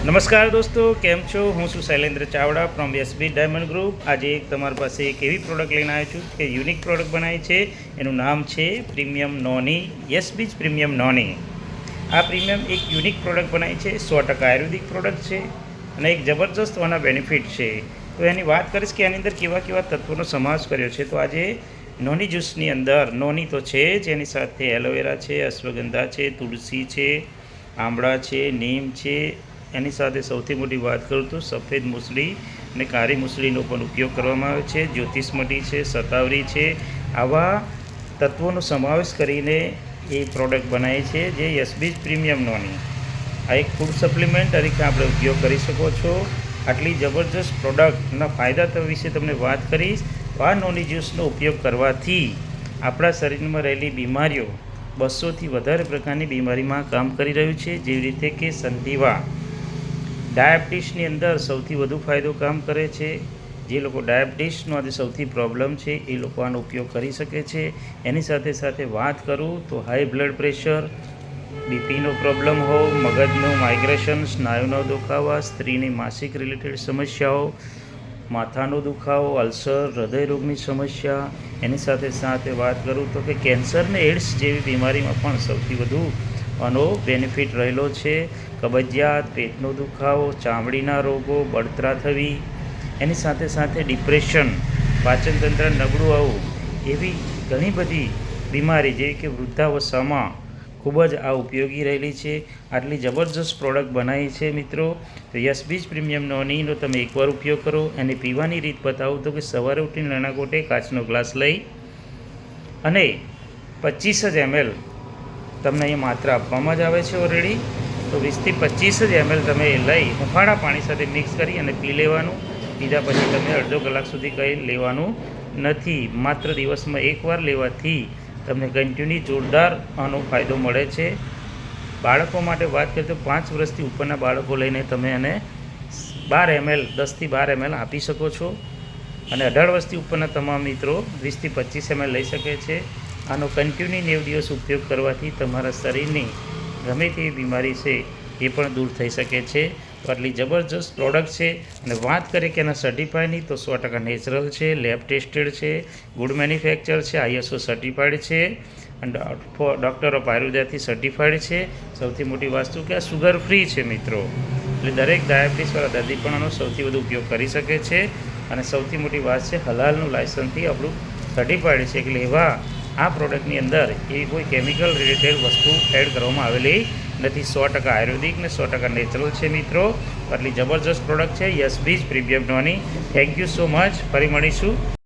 નમસ્કાર દોસ્તો, કેમ છો? હું છું Shailendra Chavda from SB diamond group. આજે તમારી પાસે એક એવી પ્રોડક્ટ લઈને આવ્યો છું કે યુનિક પ્રોડક્ટ બનાવી છે. એનું નામ છે પ્રીમિયમ નોની, યસબીજ પ્રીમિયમ નોની. આ પ્રીમિયમ એક યુનિક પ્રોડક્ટ બનાવી છે, 100% આયુર્વેદિક પ્રોડક્ટ છે અને એક જબરજસ્ત આના બેનિફિટ છે. તો એની વાત કરીશ કે આની અંદર કેવા કેવા તત્વોનો સમાવેશ કર્યો છે. તો આજે નોની જ્યુસની અંદર નોની તો છે જ, એની સાથે એલોવેરા છે, અશ્વગંધા છે, તુલસી છે, આંબળા છે, નીમ છે. એની સાથે સૌથી મોટી વાત કરું તો સફેદ મૂસળી અને કાળી મૂસળીનો પણ ઉપયોગ કરવામાં આવે છે. જ્યોતિષમટી છે, શતાવરી છે. આવા તત્વોનો સમાવેશ કરીને એ પ્રોડક્ટ બનાવી છે જે યસબીજ પ્રીમિયમ નોની. આ એક ફૂડ સપ્લિમેન્ટ તરીકે આપણે ઉપયોગ કરી શકો છો. આટલી જબરજસ્ત પ્રોડક્ટના ફાયદા વિશે તમને વાત કરીશ. આ નોની જ્યુસનો ઉપયોગ કરવાથી આપણા શરીરમાં રહેલી બીમારીઓ 200થી વધારે પ્રકારની બીમારીમાં કામ કરી રહ્યું છે. જેવી રીતે કે સંધિવા, ડાયાબિટીસની અંદર સૌથી વધુ ફાયદો કામ કરે છે. જે લોકો ડાયાબિટીસનો આજે સૌથી પ્રોબ્લેમ છે એ લોકો આનો ઉપયોગ કરી શકે છે. એની સાથે સાથે વાત કરું તો હાઈ બ્લડ પ્રેશર, બીપીનો પ્રોબ્લેમ હોય, મગજનું માઇગ્રેશન, સ્નાયુનો દુખાવા, સ્ત્રીની માસિક રિલેટેડ સમસ્યાઓ, માથાનો દુખાવો, અલ્સર, હૃદયરોગની સમસ્યા. એની સાથે સાથે વાત કરું તો કે કેન્સર ને એડ્સ જેવી બીમારીમાં પણ સૌથી વધુ આનો બેનિફિટ રહેલો છે. કબજિયાત, પેટનો દુખાવો, ચામડીના રોગો, બળતરા થવી, એની સાથે સાથે ડિપ્રેશન, પાચનતંત્ર નબળું આવવું, એવી ઘણી બધી બીમારી જેવી કે વૃદ્ધાવસ્થામાં ખૂબ જ આ ઉપયોગી રહેલી છે. આટલી જબરજસ્ત પ્રોડક્ટ બનાવી છે મિત્રો. તો યસબીજ પ્રીમિયમ નોનીનો તમે એકવાર ઉપયોગ કરો. એને પીવાની રીત બતાવું તો કે સવારે ઉઠીને નાના કોટે કાચનો ગ્લાસ લઈ અને 25 ml તમને અહીંયા માત્રા આપવામાં જ આવે છે ઓલરેડી. તો 20થી 25 ml તમે લઈ હુંફાળા પાણી સાથે મિક્સ કરી અને પી લેવાનું. પીધા પછી તમે અડધો કલાક સુધી કંઈ લેવાનું નથી. માત્ર દિવસમાં એકવાર લેવાથી તમને કન્ટિન્યુ જોરદાર આનો ફાયદો મળે છે. બાળકો માટે વાત કરીએ તો 5 વર્ષથી ઉપરના બાળકો લઈને તમે એને 12 ml 10થી 12 ml આપી શકો છો. અને 18 વર્ષથી ઉપરના તમામ મિત્રો 20થી 25 ml લઈ શકે છે. આનો કન્ટિન્યુ 90 દિવસ ઉપયોગ કરવાથી તમારા શરીરની ગમે તેવી બીમારી છે એ પણ દૂર થઈ શકે છે. તો આટલી જબરજસ્ત પ્રોડક્ટ છે. અને વાત કરીએ કે એના સર્ટિફાઈડની તો 100% નેચરલ છે, લેબ ટેસ્ટેડ છે, ગુડ મેન્યુફેક્ચર છે, ISO સર્ટિફાઈડ છે અને ડૉક્ટર ઓફ આયુર્વેદાથી સર્ટિફાઈડ છે. સૌથી મોટી વસ્તુ કે આ સુગર ફ્રી છે મિત્રો. એટલે દરેક ડાયાબિટીસવાળા દર્દી પણ આનો સૌથી વધુ ઉપયોગ કરી શકે છે. અને સૌથી મોટી વાત છે હલાલનું લાયસન્સથી આપણું સર્ટિફાઈડ છે. એટલે એવા આ પ્રોડક્ટની અંદર એવી કોઈ કેમિકલ રિલેટેડ વસ્તુ એડ કરવામાં આવેલી નથી. 100% આયુર્વેદિક ને 100% નેચરલ છે મિત્રો. આટલી જબરજસ્ત પ્રોડક્ટ છે યસબીજ premium noni. Thank you so much. ફરી મળીશું.